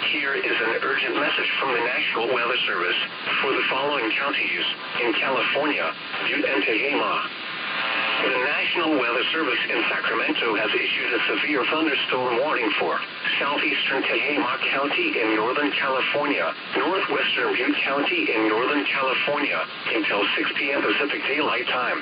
Here is an urgent message from the National Weather Service for the following counties in California, Butte and Tehama. The National Weather Service in Sacramento has issued a severe thunderstorm warning for southeastern Tehama County in Northern California, northwestern Butte County in Northern California until 6 p.m. Pacific Daylight Time.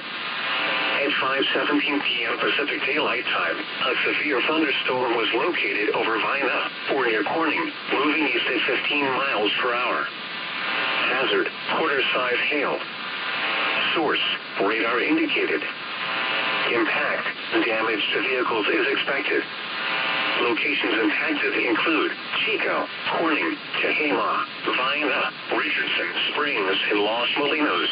At 5:17 p.m. Pacific Daylight Time, a severe thunderstorm was located over Vina, or near Corning, moving east at 15 miles per hour. Hazard, quarter-size hail. Source, radar indicated. Impact, damage to vehicles is expected. Locations impacted include Chico, Corning, Tehama, Vina, Richardson, Springs, and Los Molinos.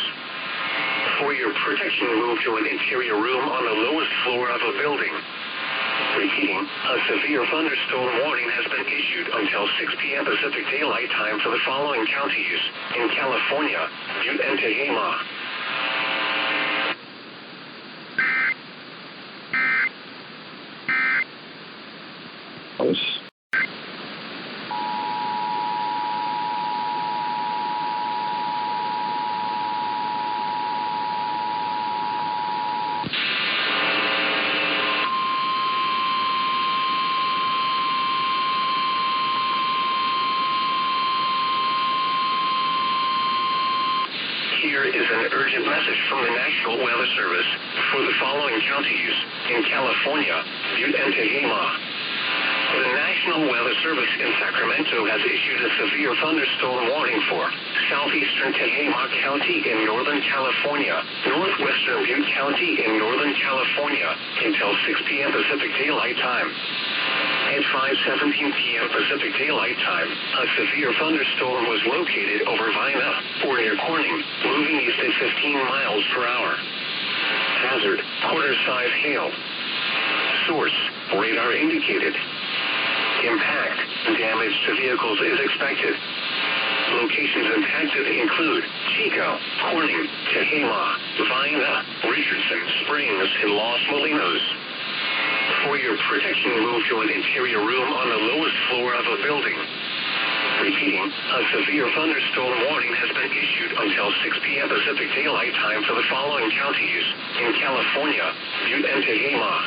For your protection, move to an interior room on the lowest floor of a building. Repeating, a severe thunderstorm warning has been issued until 6 p.m. Pacific Daylight Time for the following counties in California, Butte and Tehama. Here is an urgent message from the National Weather Service for the following counties in California, Butte and Tehama. The National Weather Service in Sacramento has issued a severe thunderstorm warning for southeastern Tehama County in Northern California, northwestern Butte County in Northern California until 6 p.m. Pacific Daylight Time. At 5:17 p.m. Pacific Daylight Time, a severe thunderstorm was located over Vina, or near Corning, moving east at 15 miles per hour. Hazard, quarter-size hail. Source, radar indicated. Impact, damage to vehicles is expected. Locations impacted include Chico, Corning, Tehama, Vina, Richardson, Springs, and Los Molinos. For your protection, move to an interior room on the lowest floor of a building. Repeating, a severe thunderstorm warning has been issued until 6 p.m. Pacific Daylight Time for the following counties in California, Butte and Tehama.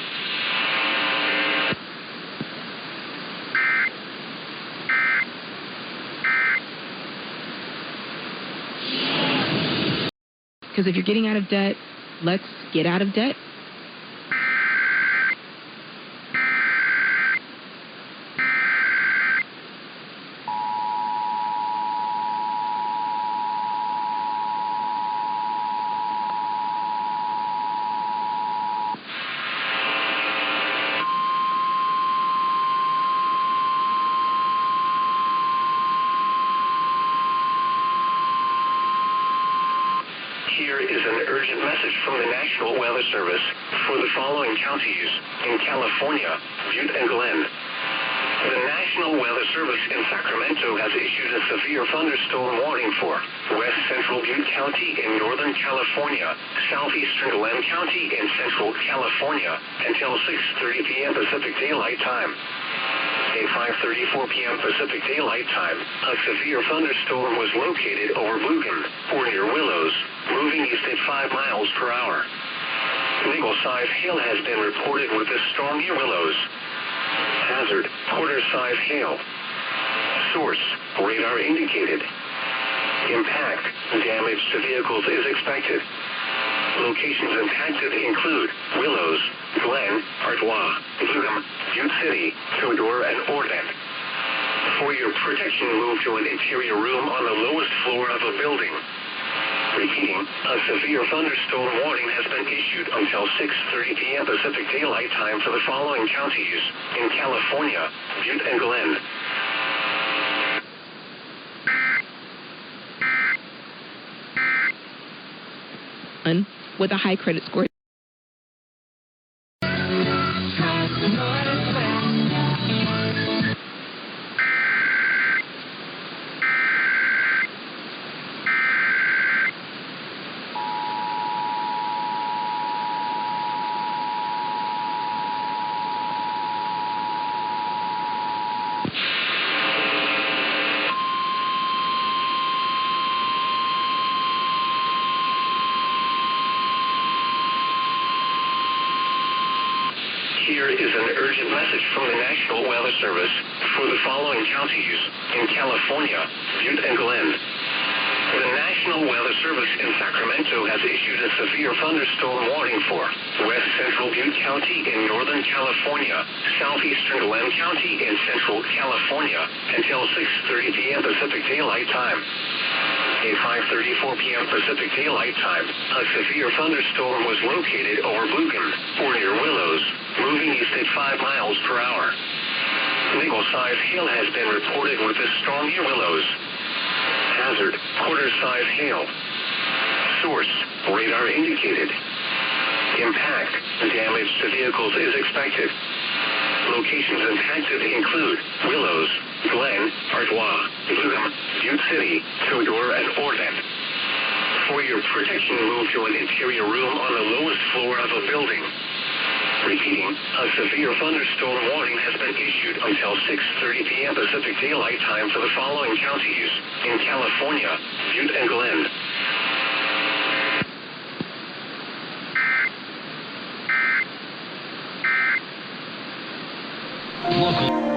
Because if you're getting out of debt, let's get out of debt. Here is an urgent message from the National Weather Service for the following counties in California, Butte and Glen. The National Weather Service in Sacramento has issued a severe thunderstorm warning for west central Butte County in Northern California, southeastern Glen County in central California until 6:30 p.m. Pacific Daylight Time. At 5:34 p.m. Pacific Daylight Time, a severe thunderstorm was located over Lugan, or near Willows, moving east at 5 miles per hour. Nickel-size hail has been reported with this storm near Willows. Hazard, quarter-size hail. Source, radar indicated. Impact, damage to vehicles is expected. Locations impacted include Willows, Glen, Artois, Ludum, Butte City, Tudor, and Orland. For your protection, move to an interior room on the lowest floor of a building. Repeating, a severe thunderstorm warning has been issued until 6:30 p.m. Pacific Daylight Time for the following counties in California, Butte and Glenn. With a high credit score. Here is an urgent message from the National Weather Service for the following counties in California, Butte and Glenn. The National Weather Service in Sacramento has issued a severe thunderstorm warning for West Central Butte County in Northern California, Southeastern Glenn County in Central California until 6:30 p.m. Pacific Daylight Time. At 5:34 p.m. Pacific Daylight Time, a severe thunderstorm was located over Lugan or near Willows, moving east at 5 miles per hour. Nickel-sized hail has been reported with this storm near Willows. Hazard, quarter-size hail. Source, radar indicated. Impact, damage to vehicles is expected. Locations impacted include Willows, Glen, Artois, Lugan, Butte City, Tudor, and Orland. For your protection, move to an interior room on the lowest floor of a building. Repeating, a severe thunderstorm warning has been issued until 6:30 p.m. Pacific Daylight Time for the following counties in California, Butte and Glenn. Local.